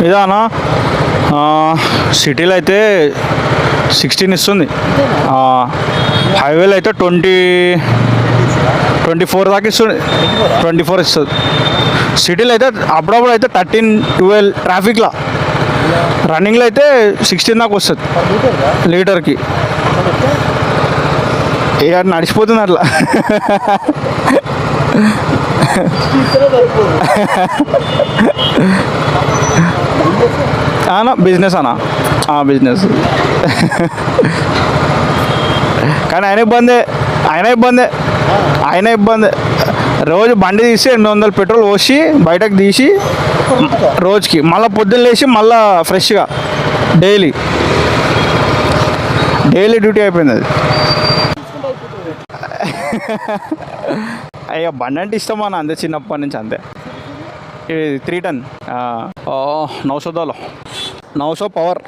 ఇదానా సిటీలో అయితే 16 ఇస్తుంది, హైవేలో అయితే 24 దాకా ఇస్తుంది, 24 ఇస్తుంది. సిటీలో అయితే అప్పుడప్పుడు అయితే 13-12 ట్రాఫిక్లో, రన్నింగ్లో అయితే 16 దాకా వస్తుంది లీటర్కి. ఇక నడిచిపోతుంది అట్లా. బిజినెస్ అన్నా, బిజినెస్. కానీ ఆయన ఇబ్బందే. రోజు బండి తీసి 800 పెట్రోల్ పోసి బయటకు తీసి రోజుకి మళ్ళీ పొద్దున్న లేచి మళ్ళీ ఫ్రెష్గా డైలీ డ్యూటీ అయిపోయింది అది. అయ్యా బండి అంటే ఇష్టం అన్న, అంతే చిన్నప్పటి నుంచి అంతే. ఇది 3 ton 900 పవర్.